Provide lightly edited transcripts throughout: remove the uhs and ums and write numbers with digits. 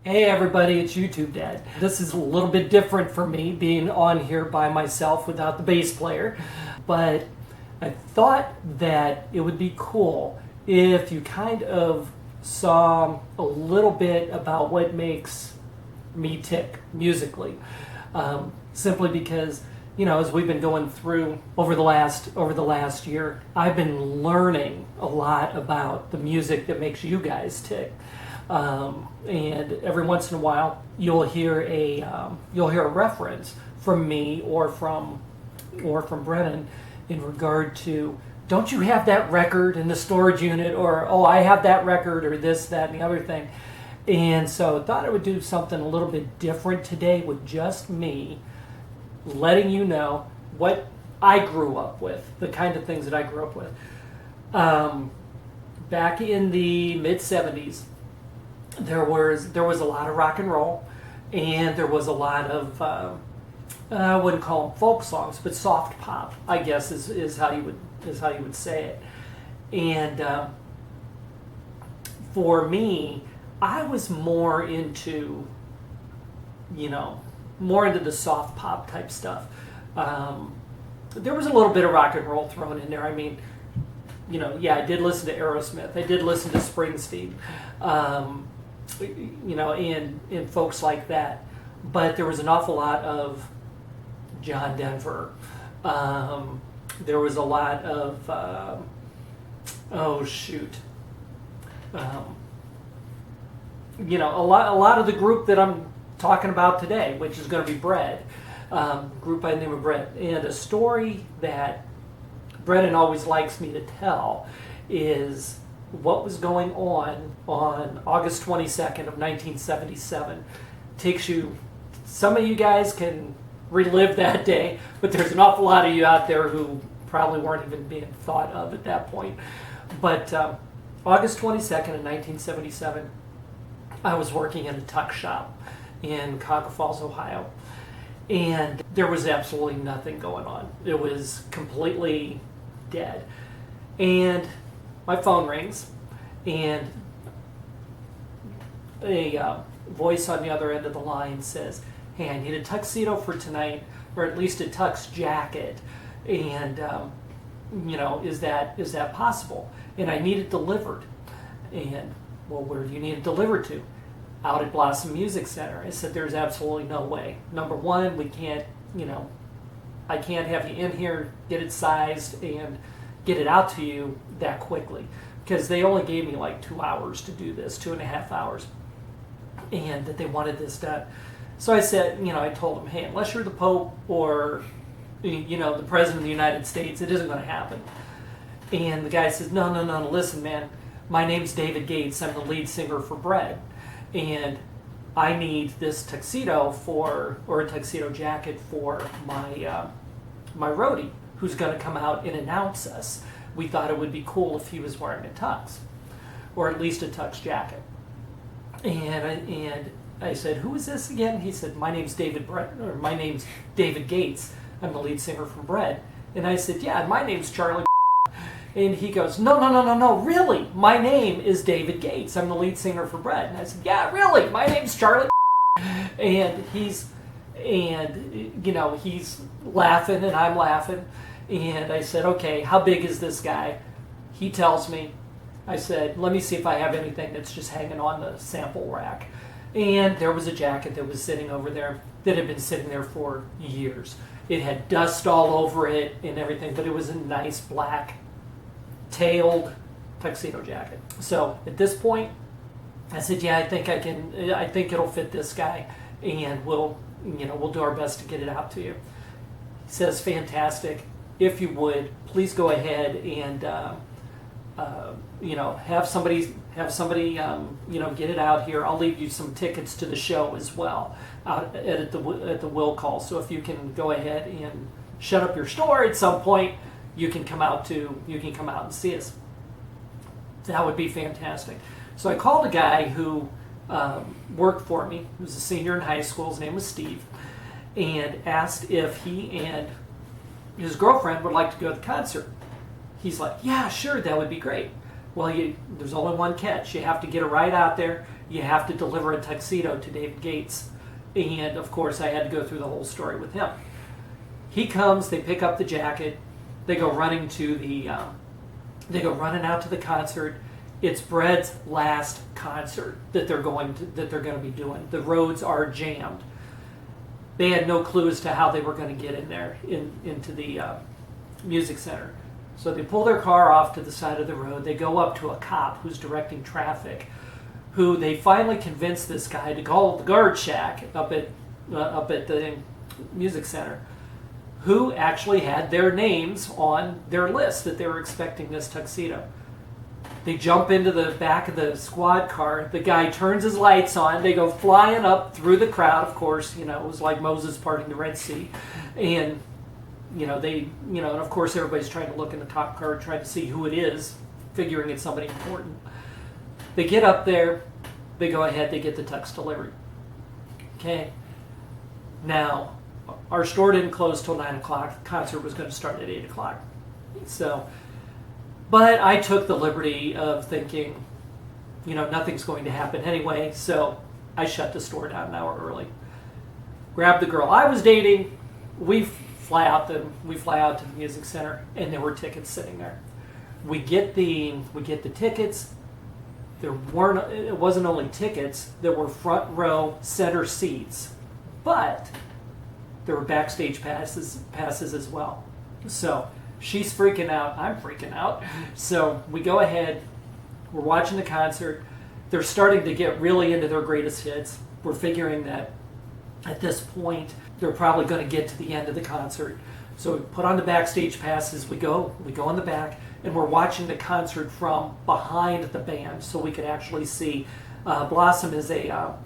Hey everybody, it's YouTube Dad. This is a little bit different for me being on here by myself without the bass player, but I thought that it would be cool if you kind of saw a little bit about what makes me tick musically. Simply because, as we've been going through over the last year, I've been learning a lot about the music that makes you guys tick. And every once in a while, you'll hear a reference from me or from Brennan in regard to, don't you have that record in the storage unit, or oh, I have that record, or this, that, and the other thing. And so I thought I would do something a little bit different today with just me, letting you know what I grew up with, the kind of things that I grew up with. Back in the mid 70s, there was a lot of rock and roll, and there was a lot of I wouldn't call them folk songs, but soft pop, I guess is how you would say it. And for me, I was more into the soft pop type stuff. There was a little bit of rock and roll thrown in there. I mean, I did listen to Aerosmith. I did listen to Springsteen. And folks like that. But there was an awful lot of John Denver. There was a lot of, a lot of the group that I'm talking about today, which is going to be Bread, group by the name of Bread. And a story that Brennan always likes me to tell is what was going on August 22nd of 1977. Some of you guys can relive that day, but there's an awful lot of you out there who probably weren't even being thought of at that point. But August 22nd of 1977, I was working in a tuck shop in Cuyahoga Falls, Ohio, and there was absolutely nothing going on. It was completely dead. And my phone rings, and a voice on the other end of the line says, "Hey, I need a tuxedo for tonight, or at least a tux jacket, and is that possible? And I need it delivered." And, well, where do you need it delivered to? Out at Blossom Music Center. I said, there's absolutely no way. Number one, we can't, I can't have you in here, get it sized, and get it out to you that quickly, because they only gave me like 2 hours to do this, 2.5 hours, and that they wanted this done. So I said, I told them, hey, unless you're the Pope or, the President of the United States, it isn't going to happen. And the guy says, no, listen, man, my name's David Gates. I'm the lead singer for Bread, and I need this tuxedo or a tuxedo jacket for my roadie, who's going to come out and announce us. We thought it would be cool if he was wearing a tux, or at least a tux jacket. And I said, who is this again? He said, my name's David Gates. I'm the lead singer from Bread. And I said, yeah, my name's Charlie. And he goes, no, really? My name is David Gates. I'm the lead singer for Bread. And I said, yeah, really? My name's Charlie. And he's laughing and I'm laughing. And I said, okay, how big is this guy? He tells me. I said, let me see if I have anything that's just hanging on the sample rack. And there was a jacket that was sitting over there that had been sitting there for years. It had dust all over it and everything, but it was a nice black tailed tuxedo jacket. So at this point, I said, yeah, I think it'll fit this guy, and we'll do our best to get it out to you. He says, fantastic. If you would, please go ahead and have somebody get it out here. I'll leave you some tickets to the show as well out at the will call. So if you can go ahead and shut up your store at some point, you can come out and see us. That would be fantastic. So I called a guy who worked for me, who was a senior in high school. His name was Steve, and asked if he and his girlfriend would like to go to the concert. He's like, yeah, sure, that would be great. Well, there's only one catch. You have to get a ride out there, you have to deliver a tuxedo to David Gates. And of course, I had to go through the whole story with him. He comes, they pick up the jacket, they go running out to the concert. It's Brett's last concert that they're going to be doing. The roads are jammed. They had no clue as to how they were going to get in there into the music center. So they pull their car off to the side of the road. They go up to a cop who's directing traffic, who they finally convince this guy to call the guard shack up at the music center, who actually had their names on their list that they were expecting this tuxedo. They jump into the back of the squad car. The guy turns his lights on. They go flying up through the crowd. Of course, it was like Moses parting the Red Sea. And, and of course everybody's trying to look in the top car, trying to see who it is, figuring it's somebody important. They get up there. They go ahead. They get the tux delivered. Okay. Now, our store didn't close till 9 o'clock. The concert was going to start at 8 o'clock. But I took the liberty of thinking, nothing's going to happen anyway, so I shut the store down an hour early. Grabbed the girl I was dating. We fly out to the music center, and there were tickets sitting there. We get the tickets. It wasn't only tickets. There were front row center seats, but there were backstage passes as well. So she's freaking out. I'm freaking out. So we go ahead. We're watching the concert. They're starting to get really into their greatest hits. We're figuring that at this point, they're probably going to get to the end of the concert. So we put on the backstage passes. We go in the back, and we're watching the concert from behind the band, so we could actually see. Blossom is a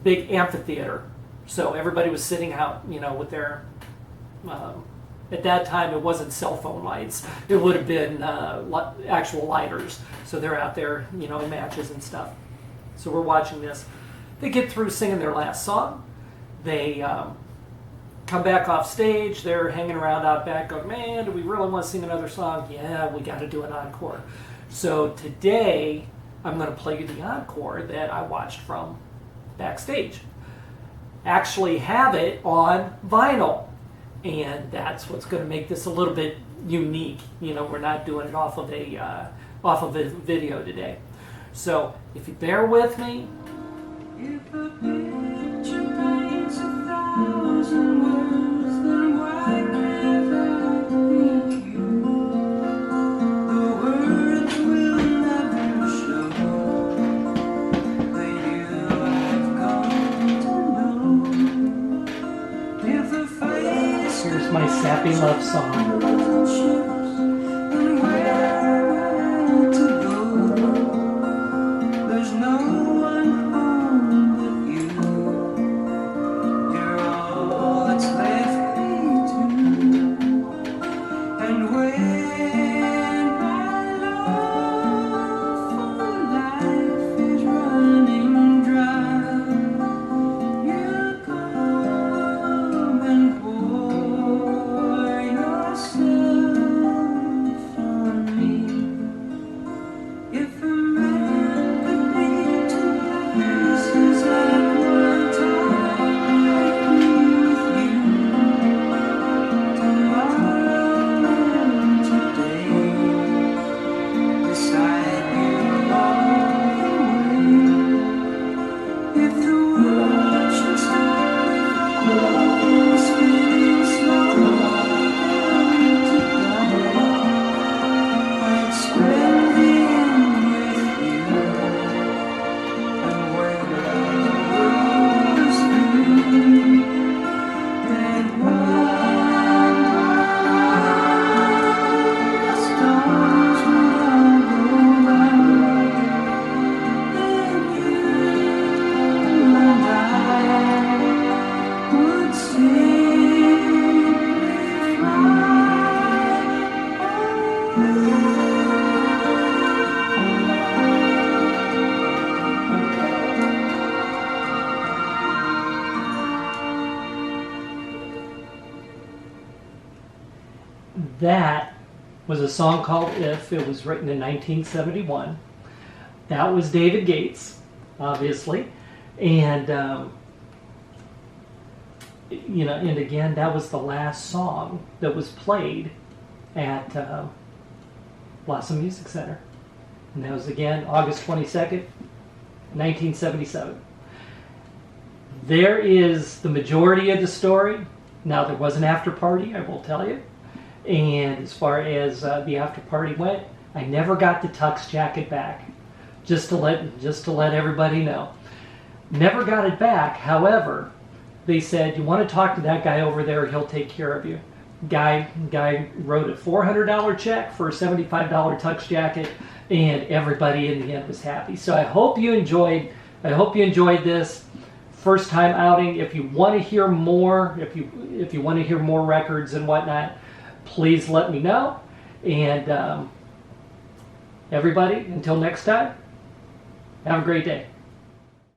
big amphitheater. So everybody was sitting out, with their. At that time, it wasn't cell phone lights. It would have been actual lighters. So they're out there, in matches and stuff. So we're watching this. They get through singing their last song. They come back off stage. They're hanging around out back going, man, do we really want to sing another song? Yeah, we got to do an encore. So today, I'm going to play you the encore that I watched from backstage. Actually have it on vinyl. And that's what's going to make this a little bit unique. We're not doing it off of a video today. So if you bear with me. If a picture paints 1,000 words, then why can't I make you? The words will never show the you I've come to know. If the face Here's my sappy love song. That was a song called If. It was written in 1971. That was David Gates. obviously. And, you know, and again, that was the last song that was played at Blossom Music Center. And that was, again, August 22nd, 1977. There is the majority of the story. Now, there was an after party, I will tell you. And as far as the after party went, I never got the tux jacket back. Just to let everybody know. Never got it back. However, they said, you want to talk to that guy over there, he'll take care of you. Guy wrote a $400 check for a $75 tux jacket, and everybody in the end was happy. So I hope you enjoyed this first time outing. If you want to hear more, if you want to hear more records and whatnot, please let me know. And everybody, until next time, have a great day.